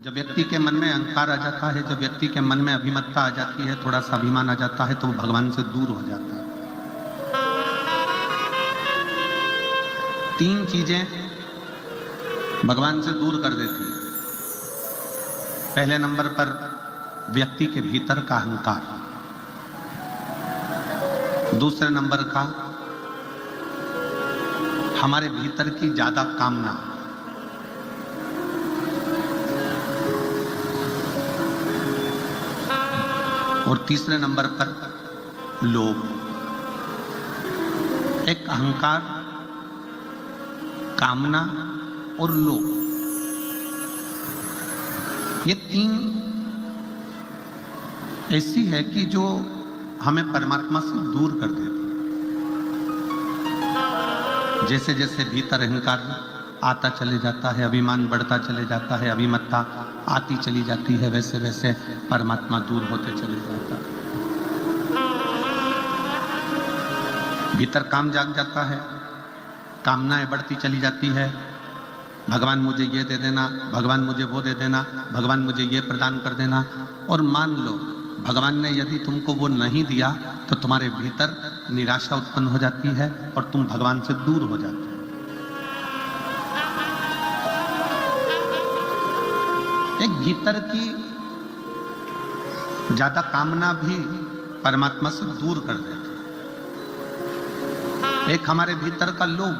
जब व्यक्ति के मन में अहंकार आ जाता है, जब व्यक्ति के मन में अभिमत्ता आ जाती है, थोड़ा सा अभिमान आ जाता है, तो वो भगवान से दूर हो जाता है। तीन चीजें भगवान से दूर कर देती है। पहले नंबर पर व्यक्ति के भीतर का अहंकार, दूसरे नंबर का हमारे भीतर की ज्यादा कामना, और तीसरे नंबर पर लोभ। एक अहंकार, कामना और लोभ, ये तीन ऐसी है कि जो हमें परमात्मा से दूर कर देती है। जैसे जैसे भीतर अहंकार आता चले जाता है, अभिमान बढ़ता चले जाता है, अभिमत्ता आती चली जाती है, वैसे वैसे परमात्मा दूर होते चले जाता है। भीतर काम जाग जाता है, कामनाएं बढ़ती चली जाती है। भगवान मुझे ये दे देना, भगवान मुझे वो दे देना, भगवान मुझे ये प्रदान कर देना। और मान लो भगवान ने यदि तुमको वो नहीं दिया तो तुम्हारे भीतर निराशा उत्पन्न हो जाती है और तुम भगवान से दूर हो जाते हो। एक भीतर की ज्यादा कामना भी परमात्मा से दूर कर देती है। एक हमारे भीतर का लोभ,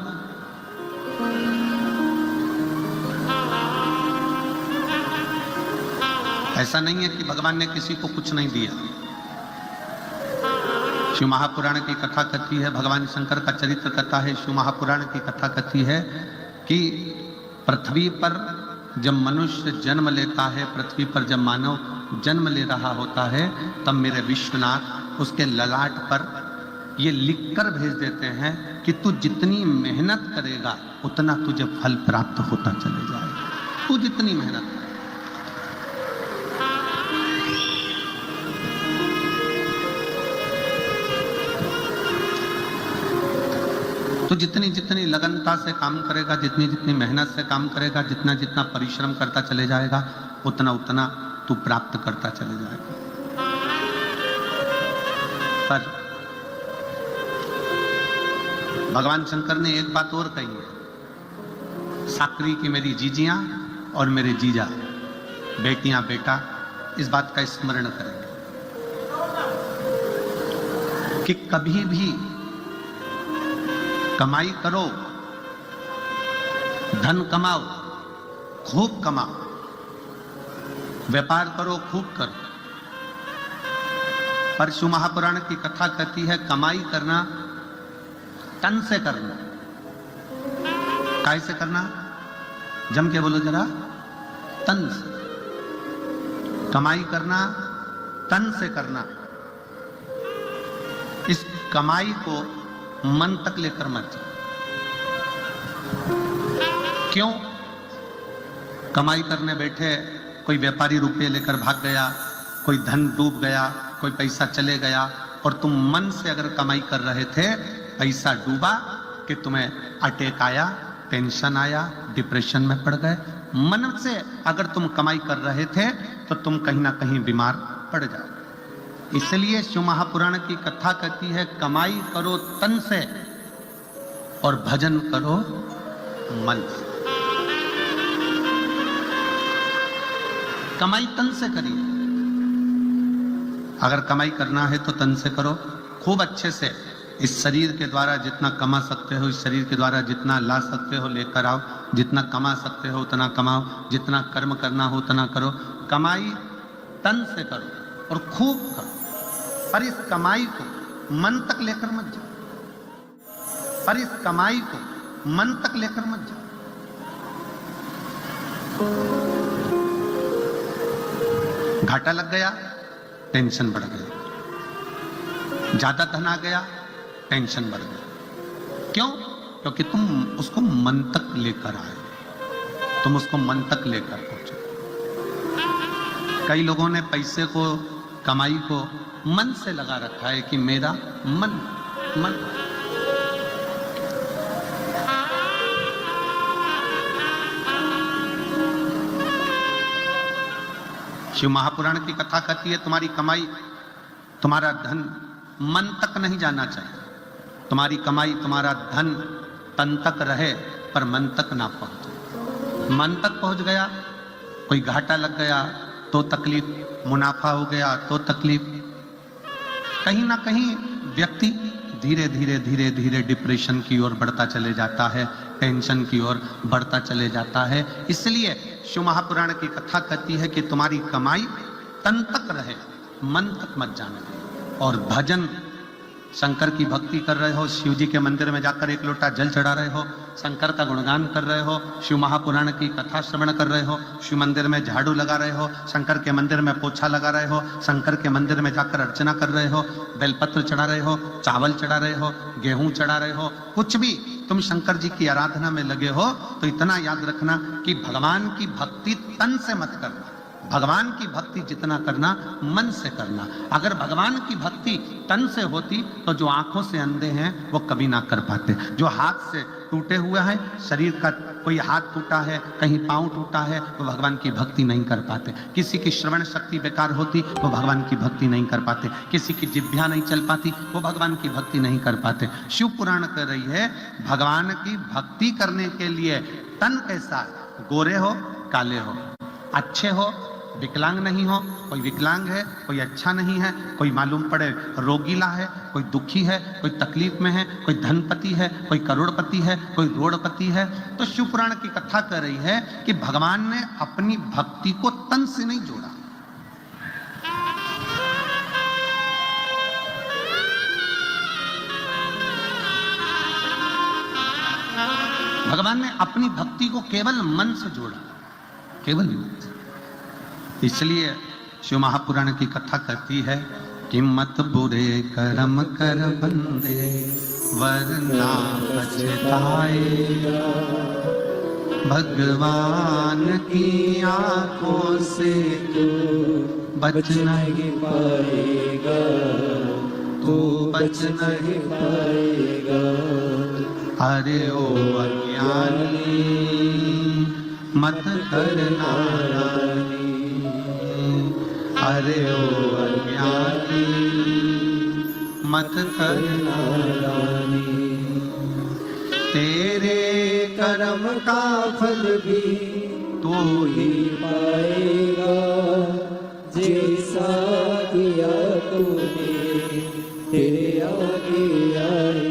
ऐसा नहीं है कि भगवान ने किसी को कुछ नहीं दिया। शिव महापुराण की कथा कहती है, भगवान शंकर का चरित्र कथा है, शिव महापुराण की कथा कहती है कि पृथ्वी पर जब मनुष्य जन्म लेता है, पृथ्वी पर जब मानव जन्म ले रहा होता है, तब मेरे विश्वनाथ उसके ललाट पर ये लिखकर भेज देते हैं कि तू जितनी मेहनत करेगा उतना तुझे फल प्राप्त होता चले जाएगा। तू जितनी मेहनत करे, तो जितनी जितनी लगनता से काम करेगा, जितनी जितनी मेहनत से काम करेगा, जितना जितना परिश्रम करता चले जाएगा, उतना उतना तू प्राप्त करता चले जाएगा। पर भगवान शंकर ने एक बात और कही है, साकरी की मेरी जीजियां और मेरे जीजा, बेटियां बेटा, इस बात का स्मरण करेंगे कि कभी भी कमाई करो, धन कमाओ, खूब कमाओ, व्यापार करो, खूब करो, पर शिव महापुराण की कथा कहती है कमाई करना तन से करना। काय से करना? जम के बोलो जरा, तन से। कमाई करना तन से करना। इस कमाई को मन तक लेकर मत जाओ। क्यों? कमाई करने बैठे कोई व्यापारी रुपये लेकर भाग गया, कोई धन डूब गया, कोई पैसा चले गया, और तुम मन से अगर कमाई कर रहे थे, पैसा डूबा कि तुम्हें अटैक आया, टेंशन आया, डिप्रेशन में पड़ गए। मन से अगर तुम कमाई कर रहे थे तो तुम कहीं ना कहीं बीमार पड़ जाओ। इसलिए शिव महापुराण की कथा कहती है कमाई करो तन से और भजन करो मन से। कमाई तन से करिए। अगर कमाई करना है तो तन से करो, खूब अच्छे से। इस शरीर के द्वारा जितना कमा सकते हो, इस शरीर के द्वारा जितना ला सकते हो लेकर आओ, जितना कमा सकते हो उतना कमाओ, जितना कर्म करना हो उतना करो। कमाई तन से करो और खूब करो, पर इस कमाई को मन तक लेकर मत जाओ। पर इस कमाई को मन तक लेकर मत जाओ। घाटा लग गया, टेंशन बढ़ गया। ज्यादा धन आ गया, टेंशन बढ़ गया। क्यों? क्योंकि तुम उसको मन तक लेकर आए, तुम उसको मन तक लेकर पहुंचे। कई लोगों ने पैसे को, कमाई को मन से लगा रखा है कि मेरा मन मन। शिव महापुराण की कथा कहती है तुम्हारी कमाई, तुम्हारा धन मन तक नहीं जाना चाहिए। तुम्हारी कमाई, तुम्हारा धन तन तक रहे पर मन तक ना पहुंचे। मन तक पहुंच गया, कोई घाटा लग गया तो तकलीफ, मुनाफा हो गया तो तकलीफ। कहीं ना कहीं व्यक्ति धीरे धीरे धीरे धीरे डिप्रेशन की ओर बढ़ता चले जाता है, टेंशन की ओर बढ़ता चले जाता है। इसलिए शिव महापुराण की कथा कहती है कि तुम्हारी कमाई तन तक रहे, मन तक मत जाने दे। और भजन, शंकर की भक्ति कर रहे हो, शिव जी के मंदिर में जाकर एक लोटा जल चढ़ा रहे हो, शंकर का गुणगान कर रहे हो, शिव महापुराण की कथा श्रवण कर रहे हो, शिव मंदिर में झाड़ू लगा रहे हो, शंकर के मंदिर में पोछा लगा रहे हो, शंकर के मंदिर में जाकर अर्चना कर रहे हो, बेलपत्र चढ़ा रहे हो, चावल चढ़ा रहे हो, गेहूं चढ़ा रहे हो, कुछ भी तुम शंकर जी की आराधना में लगे हो, तो इतना याद रखना कि भगवान की भक्ति तन से मत करना। भगवान की भक्ति जितना करना मन से करना। अगर भगवान की भक्ति तन से होती तो जो आंखों से अंधे हैं वो कभी ना कर पाते, जो हाथ से टूटे हुए हैं, शरीर का कोई हाथ टूटा है, कहीं पांव टूटा है, वो भगवान की भक्ति नहीं कर पाते। किसी की श्रवण शक्ति बेकार होती वो भगवान की भक्ति नहीं कर पाते, किसी की जिह्वा नहीं चल पाती वो भगवान की भक्ति नहीं कर पाते। शिव पुराण कह रही है भगवान की भक्ति करने के लिए तन कैसा, गोरे हो काले हो, अच्छे हो विकलांग नहीं हो, कोई विकलांग है कोई अच्छा नहीं है, कोई मालूम पड़े रोगीला है, कोई दुखी है, कोई तकलीफ में है, कोई धनपति है, कोई करोड़पति है, कोई रोड़पति है। तो शिव पुराण की कथा कर रही है कि भगवान ने अपनी भक्ति को तन से नहीं जोड़ा। भगवान ने अपनी भक्ति को केवल मन से जोड़ा, केवल मन से। इसलिए शिव महापुराण की कथा कहती है कि मत बुरे कर्म कर बंदे वरना पछताएगा, भगवान की आंखों से तू बच नहीं पाएगा, तू बच नहीं पाएगा। अरे ओ अज्ञानी मत करना नानी, अरे ओ अज्ञानी मत करना नानी। तेरे कर्म का फल भी तू ही पाएगा, जैसा किया तूने तेरे आगे आए।